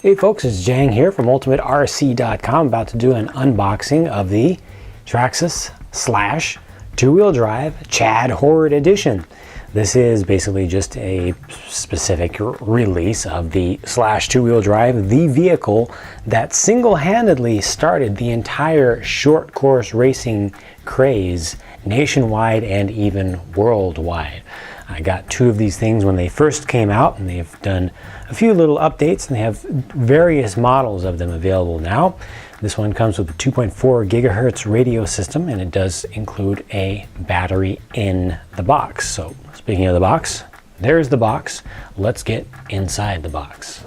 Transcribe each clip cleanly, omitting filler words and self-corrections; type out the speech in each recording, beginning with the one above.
Hey folks, it's Jang here from ultimaterc.com, about to do an unboxing of the Traxxas Slash two-wheel drive Chad Hord edition. This is basically just a specific release of the Slash two-wheel drive, the vehicle that single-handedly started the entire short course racing craze nationwide and even worldwide. I got two of these things when they first came out, and they've done a few little updates, and they have various models of them available now. This one comes with a 2.4 gigahertz radio system, and it does include a battery in the box. So speaking of the box, there's the box. Let's get inside the box.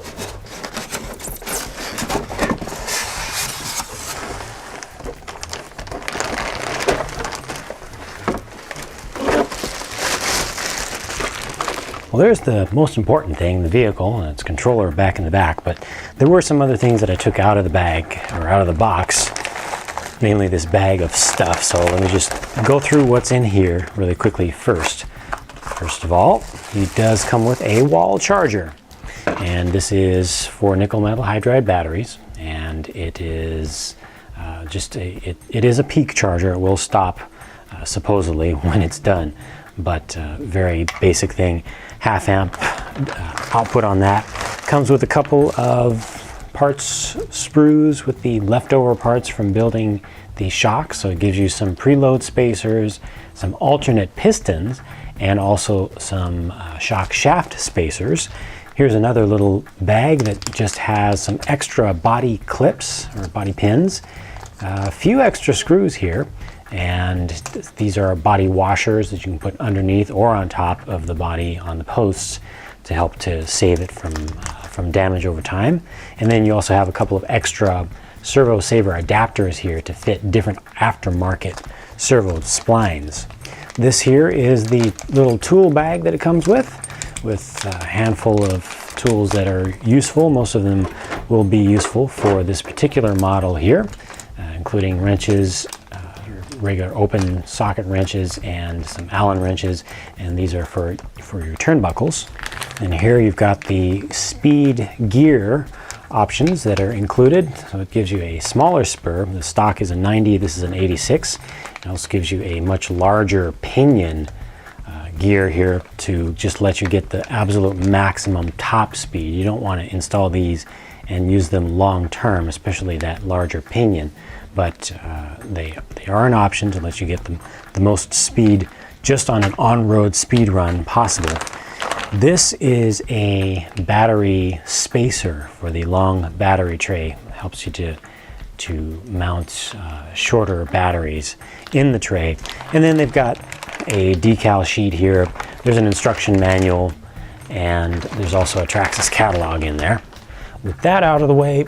Well, there's the most important thing, the vehicle and its controller back in the back, but there were some other things that I took out of the bag, or out of the box, mainly this bag of stuff. So let me just go through what's in here really quickly first. First of all, it does come with a wall charger, and this is for nickel metal hydride batteries, and it is it is a peak charger. It will stop supposedly when it's done, but very basic thing. Half amp output on that. Comes with a couple of parts sprues with the leftover parts from building the shock, so it gives you some preload spacers, some alternate pistons, and also some shock shaft spacers. Here's another little bag that just has some extra body clips or body pins, a few extra screws here, and these are body washers that you can put underneath or on top of the body on the posts to help to save it from damage over time. And then you also have a couple of extra servo saver adapters here to fit different aftermarket servo splines. This here is the little tool bag that it comes with a handful of tools that are useful. Most of them will be useful for this particular model here, including wrenches, regular open socket wrenches, and some Allen wrenches, and these are for your turnbuckles. And here you've got the speed gear options that are included. So it gives you a smaller spur. The stock is a 90, this is an 86. It also gives you a much larger pinion gear here to just let you get the absolute maximum top speed. You don't want to install these and use them long term, especially that larger pinion, but they are an option to let you get the most speed just on an on-road speed run possible. This is a battery spacer for the long battery tray. It helps you to mount shorter batteries in the tray. And then they've got a decal sheet here. There's an instruction manual, and there's also a Traxxas catalog in there. With that out of the way,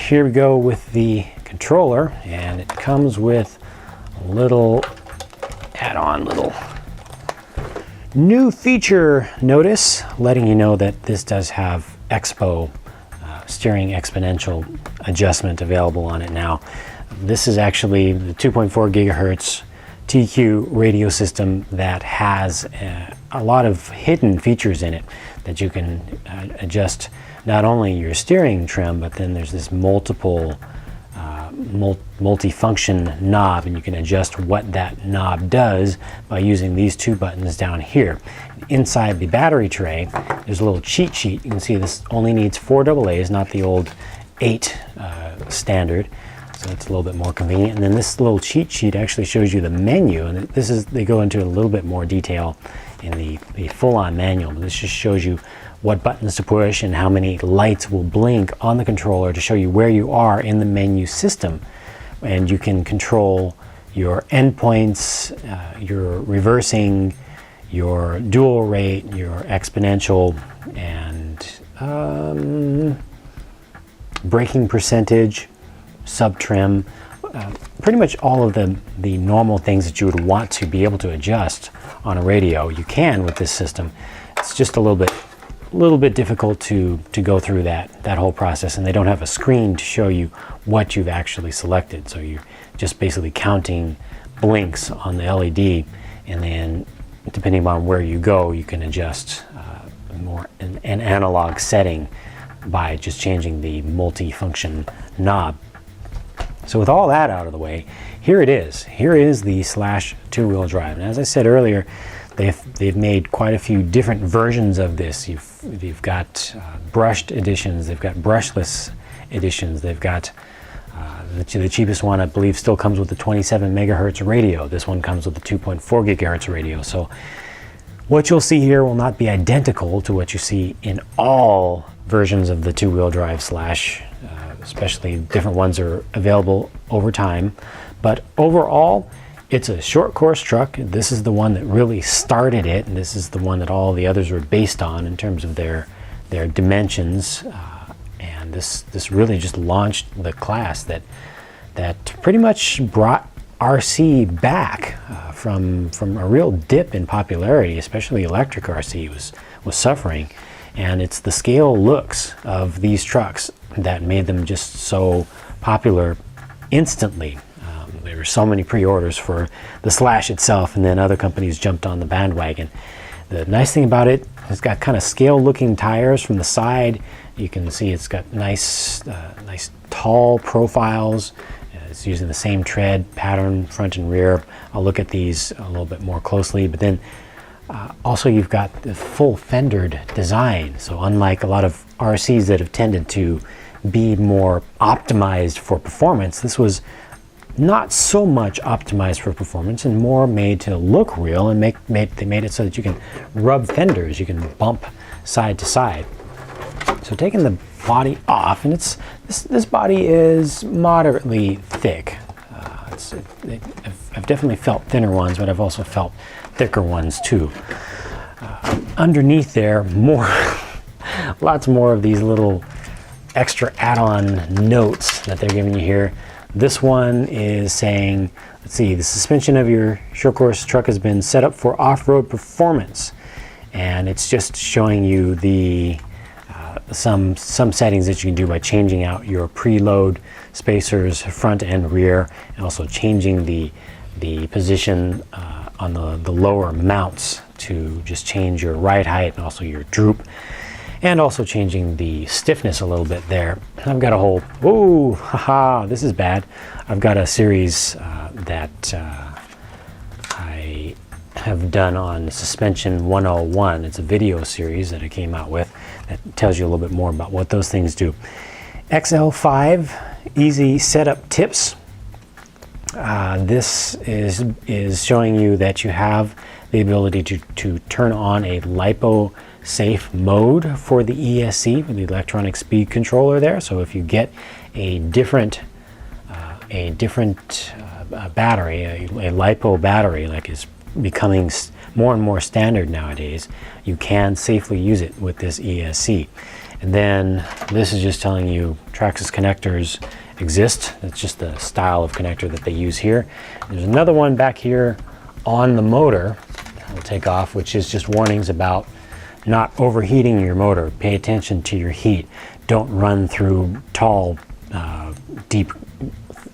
here we go with the controller, and it comes with a little add-on little new feature notice letting you know that this does have Expo steering exponential adjustment available on it now. This is actually the 2.4 gigahertz TQ radio system that has a lot of hidden features in it that you can adjust not only your steering trim, but then there's this multi-function knob, and you can adjust what that knob does by using these two buttons down here. Inside the battery tray, there's a little cheat sheet. You can see this only needs 4 AA's, not the old 8 standard, so it's a little bit more convenient. And then this little cheat sheet actually shows you the menu, and they go into a little bit more detail in the full-on manual, but this just shows you what buttons to push and how many lights will blink on the controller to show you where you are in the menu system. And you can control your endpoints, your reversing, your dual rate, your exponential, and braking percentage, sub-trim, pretty much all of the normal things that you would want to be able to adjust on a radio. You can with this system. It's just a little bit difficult to go through that whole process, and they don't have a screen to show you what you've actually selected. So you're just basically counting blinks on the LED, and then depending on where you go, you can adjust more an analog setting by just changing the multi-function knob. So with all that out of the way, here it is. Here is the Slash two-wheel drive. And as I said earlier, they've made quite a few different versions of this. You've got brushed editions, they've got brushless editions, they've got the cheapest one, I believe, still comes with the 27 megahertz radio. This one comes with the 2.4 gigahertz radio. So what you'll see here will not be identical to what you see in all versions of the two-wheel drive Slash, especially different ones are available over time. But overall, it's a short course truck. This is the one that really started it, and this is the one that all the others were based on in terms of their dimensions. And this really just launched the class that pretty much brought RC back from a real dip in popularity, especially electric RC was suffering. And it's the scale looks of these trucks that made them just so popular instantly. There were so many pre-orders for the Slash itself, and then other companies jumped on the bandwagon. The nice thing about it, it's got kind of scale looking tires from the side. You can see it's got nice tall profiles. It's using the same tread pattern front and rear. I'll look at these a little bit more closely, but then also you've got the full fendered design. So unlike a lot of RCs that have tended to be more optimized for performance, this was not so much optimized for performance and more made to look real, and they made it so that you can rub fenders, you can bump side to side. So taking the body off, and this body is moderately thick. I've definitely felt thinner ones, but I've also felt thicker ones too. Underneath there, lots more of these little extra add-on notes that they're giving you here. This one is saying, let's see, the suspension of your short course truck has been set up for off-road performance, and it's just showing you the some settings that you can do by changing out your preload spacers front and rear, and also changing the position on the lower mounts to just change your ride height and also your droop, and also changing the stiffness a little bit there. I've got a whole, whoa, haha, this is bad. I've got a series that I have done on Suspension 101. It's a video series that I came out with that tells you a little bit more about what those things do. XL5 easy setup tips. This is showing you that you have the ability to turn on a LiPo safe mode for the ESC, for the electronic speed controller there. So if you get a different battery, a LiPo battery, like is becoming more and more standard nowadays, you can safely use it with this ESC. And then this is just telling you Traxxas connectors exist. That's just the style of connector that they use here. There's another one back here on the motor I'll take off, which is just warnings about not overheating your motor. Pay attention to your heat. Don't run through tall, deep,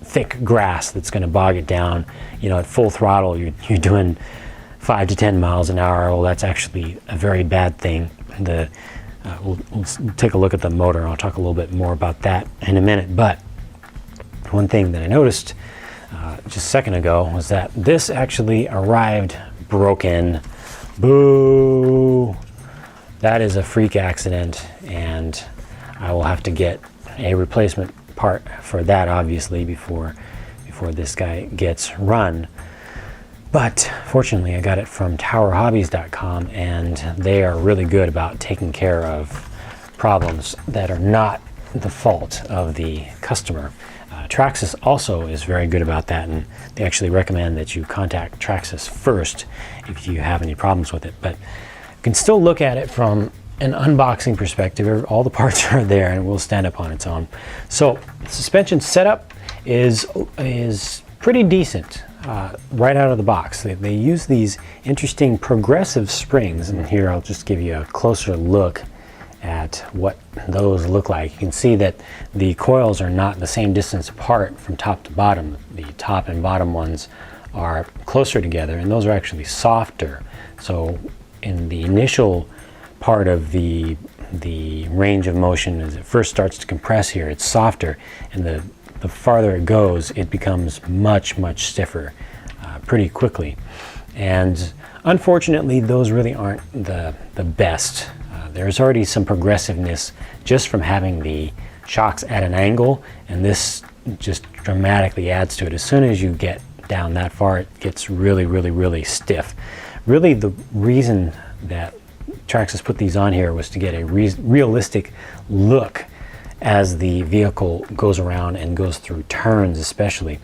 thick grass that's going to bog it down. You know, at full throttle, you're doing 5 to 10 miles an hour. Well, that's actually a very bad thing. We'll take a look at the motor. I'll talk a little bit more about that in a minute. But one thing that I noticed just a second ago was that this actually arrived broken. Boo! That is a freak accident, and I will have to get a replacement part for that, obviously, before this guy gets run. But fortunately, I got it from towerhobbies.com, and they are really good about taking care of problems that are not the fault of the customer. Traxxas also is very good about that, and they actually recommend that you contact Traxxas first if you have any problems with it. But you can still look at it from an unboxing perspective. All the parts are there and it will stand up on its own. So suspension setup is pretty decent right out of the box. They use these interesting progressive springs, and here I'll just give you a closer look at what those look like. You can see that the coils are not the same distance apart from top to bottom. The top and bottom ones are closer together, and those are actually softer. So in the initial part of the the range of motion as it first starts to compress here. It's softer, and the farther it goes, it becomes much stiffer pretty quickly. And unfortunately, those really aren't the best. There's already some progressiveness just from having the shocks at an angle, and this just dramatically adds to it. As soon as you get down that far, it gets really stiff. Really, the reason that Traxxas put these on here was to get a realistic look as the vehicle goes around and goes through turns, especially,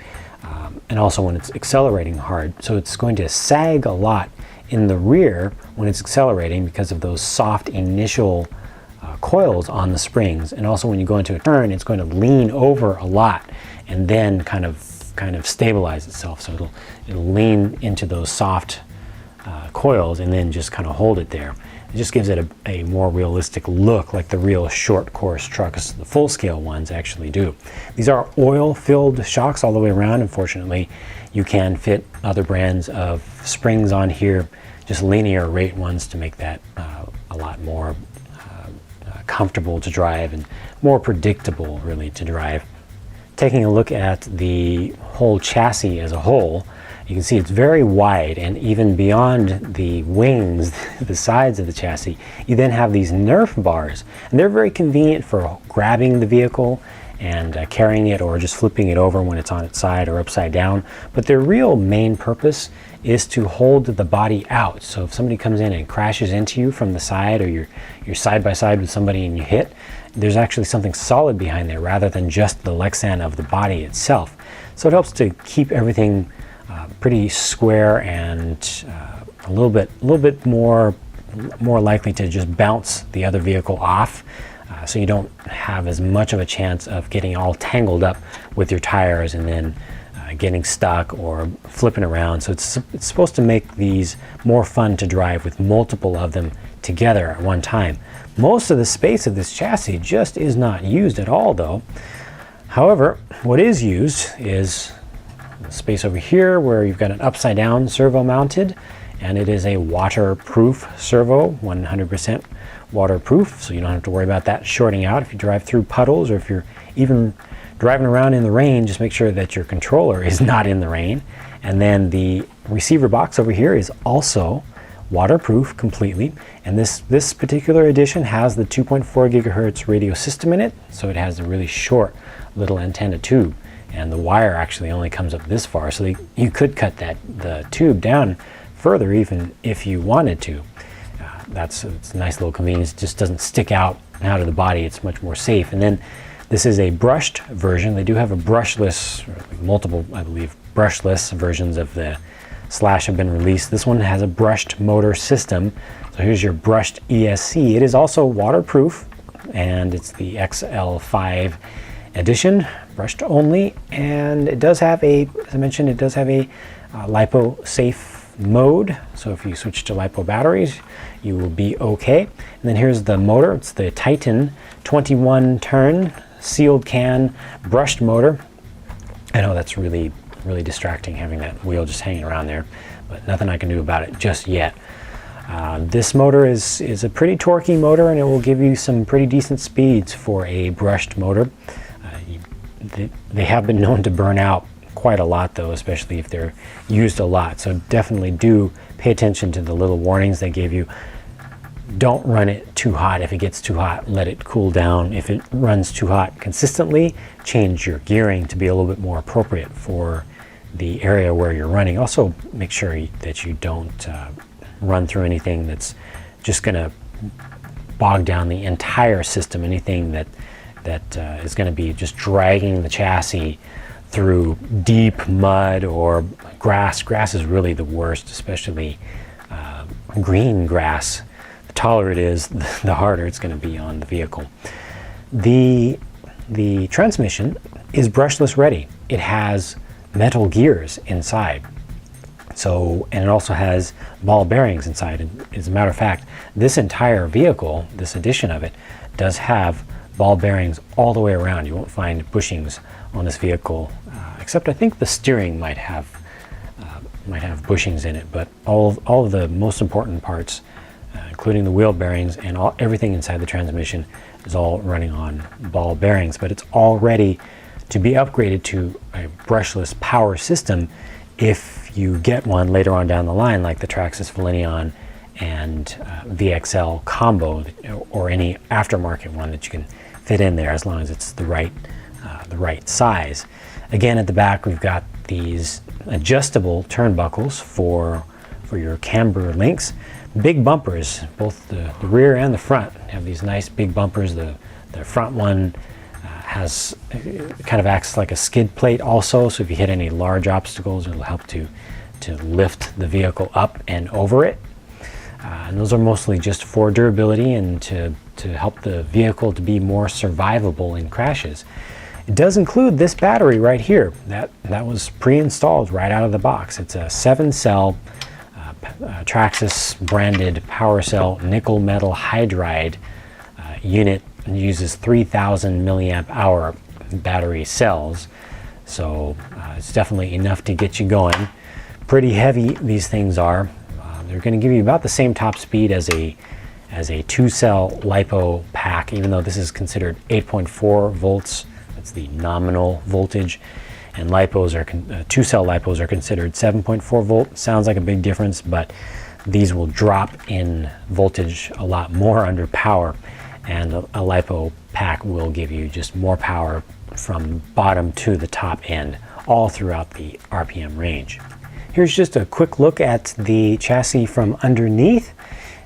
and also when it's accelerating hard. So it's going to sag a lot in the rear when it's accelerating because of those soft initial coils on the springs, and also when you go into a turn, it's going to lean over a lot and then kind of stabilize itself. So it'll lean into those soft coils and then just kind of hold it there. It just gives it a more realistic look, like the real short course trucks, the full scale ones actually do. These are oil filled shocks all the way around. Unfortunately, you can fit other brands of springs on here, just linear rate ones, to make that a lot more comfortable to drive and more predictable really to drive. Taking a look at the whole chassis as a whole, you can see it's very wide, and even beyond the wings, the sides of the chassis, you then have these Nerf bars, and they're very convenient for grabbing the vehicle and carrying it, or just flipping it over when it's on its side or upside down. But their real main purpose is to hold the body out. So if somebody comes in and crashes into you from the side, or you're side by side with somebody and you hit, there's actually something solid behind there rather than just the Lexan of the body itself. So it helps to keep everything pretty square and a little bit more likely to just bounce the other vehicle off. So you don't have as much of a chance of getting all tangled up with your tires and then getting stuck or flipping around. So it's supposed to make these more fun to drive with multiple of them together at one time. Most of the space of this chassis just is not used at all, though. However, what is used is the space over here where you've got an upside down servo mounted, and it is a waterproof servo, 100% waterproof, so you don't have to worry about that shorting out if you drive through puddles, or if you're even driving around in the rain. Just make sure that your controller is not in the rain. And then the receiver box over here is also waterproof completely, and this particular edition has the 2.4 gigahertz radio system in it, so it has a really short little antenna tube, and the wire actually only comes up this far, so you could cut the tube down further even if you wanted to. It's a nice little convenience. It just doesn't stick out of the body. It's much more safe. And then this is a brushed version. They do have a brushless, or multiple, I believe, brushless versions of the Slash have been released. This one has a brushed motor system. So here's your brushed ESC. It is also waterproof, and it's the XL5 edition, brushed only, and it does have as I mentioned, it does have a LiPo safe mode. So if you switch to LiPo batteries, you will be okay. And then here's the motor. It's the Titan 21 turn sealed can brushed motor. I know that's really distracting, having that wheel just hanging around there, but nothing I can do about it just yet. This motor is a pretty torquey motor, and it will give you some pretty decent speeds for a brushed motor. They have been known to burn out quite a lot, though, especially if they're used a lot. So definitely do pay attention to the little warnings they give you. Don't run it too hot. If it gets too hot, let it cool down. If it runs too hot consistently, change your gearing to be a little bit more appropriate for the area where you're running. Also, make sure that you don't run through anything that's just going to bog down the entire system, anything that is going to be just dragging the chassis through deep mud or grass. Grass is really the worst, especially green grass. The taller it is, the harder it's going to be on the vehicle. The transmission is brushless ready. It has metal gears inside. So, and it also has ball bearings inside. And as a matter of fact, this entire vehicle, this edition of it, does have ball bearings all the way around. You won't find bushings on this vehicle, except I think the steering might have bushings in it. But all of the most important parts, including the wheel bearings, and everything inside the transmission is all running on ball bearings, but it's all ready to be upgraded to a brushless power system if you get one later on down the line, like the Traxxas Valineon and VXL combo, or any aftermarket one that you can fit in there, as long as it's the right size. Again, at the back we've got these adjustable turnbuckles for your camber links. Big bumpers, both the rear and the front have these nice big bumpers. The front one has kind of acts like a skid plate also, so if you hit any large obstacles, it'll help to lift the vehicle up and over it. And those are mostly just for durability and to help the vehicle to be more survivable in crashes. It does include this battery right here. That was pre-installed right out of the box. It's a 7-cell Traxxas branded power cell nickel metal hydride unit, and uses 3,000 milliamp hour battery cells. So it's definitely enough to get you going. Pretty heavy these things are. They're going to give you about the same top speed as a 2-cell LiPo pack, even though this is considered 8.4 volts. That's the nominal voltage, and LiPos are 2-cell LiPos are considered 7.4 volt. Sounds like a big difference, but these will drop in voltage a lot more under power, and a LiPo pack will give you just more power from bottom to the top end, all throughout the RPM range. Here's just a quick look at the chassis from underneath,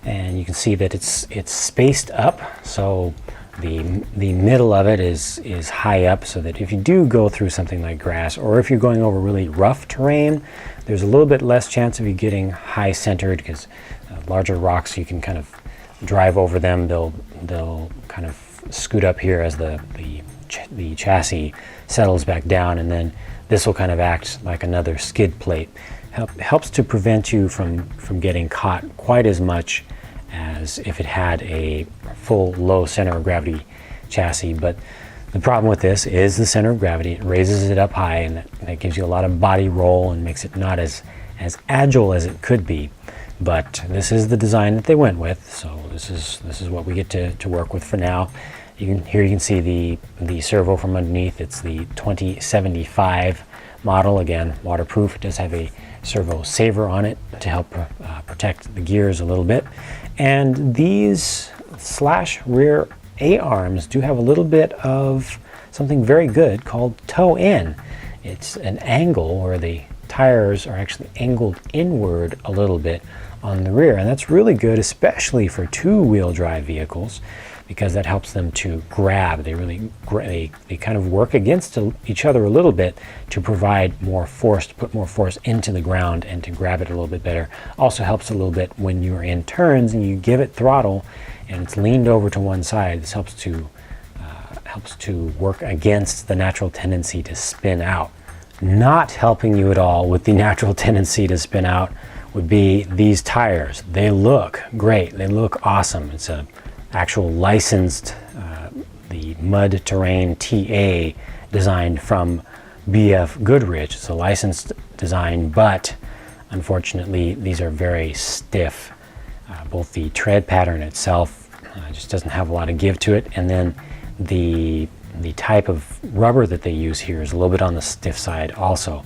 and you can see that it's spaced up, so the middle of it is high up, so that if you do go through something like grass, or if you're going over really rough terrain, there's a little bit less chance of you getting high centered, because larger rocks, you can kind of drive over them. They'll kind of scoot up here as the chassis settles back down, and then this will kind of act like another skid plate. Helps to prevent you from getting caught quite as much as if it had a full low center of gravity chassis. But the problem with this is the center of gravity. It raises it up high, and that gives you a lot of body roll and makes it not as agile as it could be. But this is the design that they went with, so this is what we get to work with for now. Here you can see the servo from underneath. It's the 2075 model. Again, waterproof. It does have a servo saver on it to help protect the gears a little bit. And these Slash rear A-arms do have a little bit of something very good called toe in. It's an angle where the tires are actually angled inward a little bit on the rear, and that's really good, especially for two-wheel drive vehicles, because that helps them to grab. They kind of work against each other a little bit to provide more force, to put more force into the ground and to grab it a little bit better. Also helps a little bit when you're in turns and you give it throttle and it's leaned over to one side. This helps to work against the natural tendency to spin out. Not helping you at all with the natural tendency to spin out would be these tires. They look great. They look awesome. It's a actual licensed, the Mud Terrain TA, designed from BF Goodrich. It's a licensed design, but unfortunately these are very stiff. Both the tread pattern itself just doesn't have a lot of give to it, and then the type of rubber that they use here is a little bit on the stiff side also.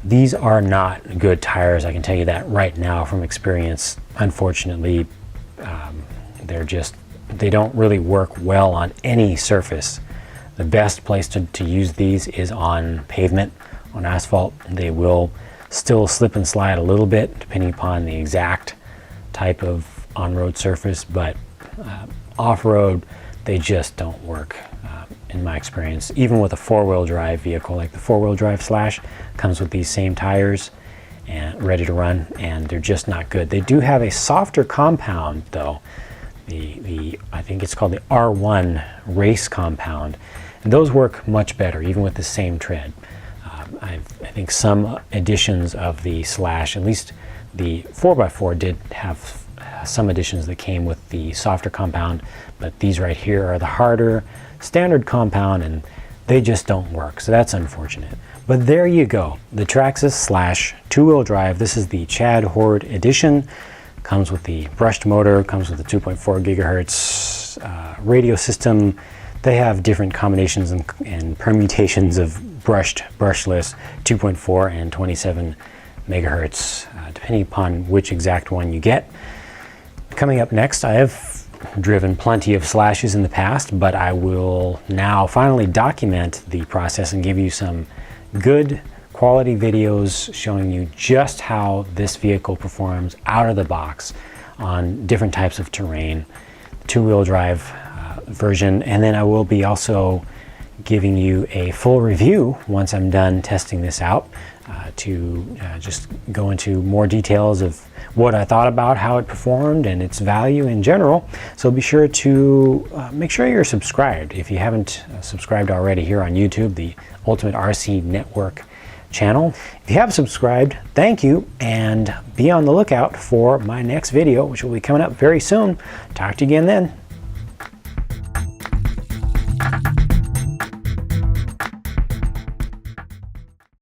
These are not good tires, I can tell you that right now from experience. Unfortunately, they don't really work well on any surface. The best place to use these is on pavement, on asphalt. They will still slip and slide a little bit depending upon the exact type of on-road surface, but off-road they just don't work in my experience. Even with a four-wheel drive vehicle, like the four-wheel drive Slash comes with these same tires and ready to run, and they're just not good. They do have a softer compound though. I think it's called the R1 race compound, and those work much better even with the same tread. I think some editions of the Slash, at least the 4x4, did have some editions that came with the softer compound, but these right here are the harder standard compound, and they just don't work, so that's unfortunate. But there you go, the Traxxas Slash two-wheel drive. This is the Chad Hord edition. Comes with the brushed motor, comes with the 2.4 gigahertz radio system. They have different combinations and permutations of brushed, brushless, 2.4 and 27 megahertz, depending upon which exact one you get. Coming up next, I have driven plenty of Slashes in the past, but I will now finally document the process and give you some good quality videos showing you just how this vehicle performs out of the box on different types of terrain, two-wheel drive version, and then I will be also giving you a full review once I'm done testing this out to just go into more details of what I thought about how it performed and its value in general. So be sure to make sure you're subscribed if you haven't subscribed already here on YouTube, the Ultimate RC Network channel. If you have subscribed, thank you, and be on the lookout for my next video, which will be coming up very soon. Talk to you again then.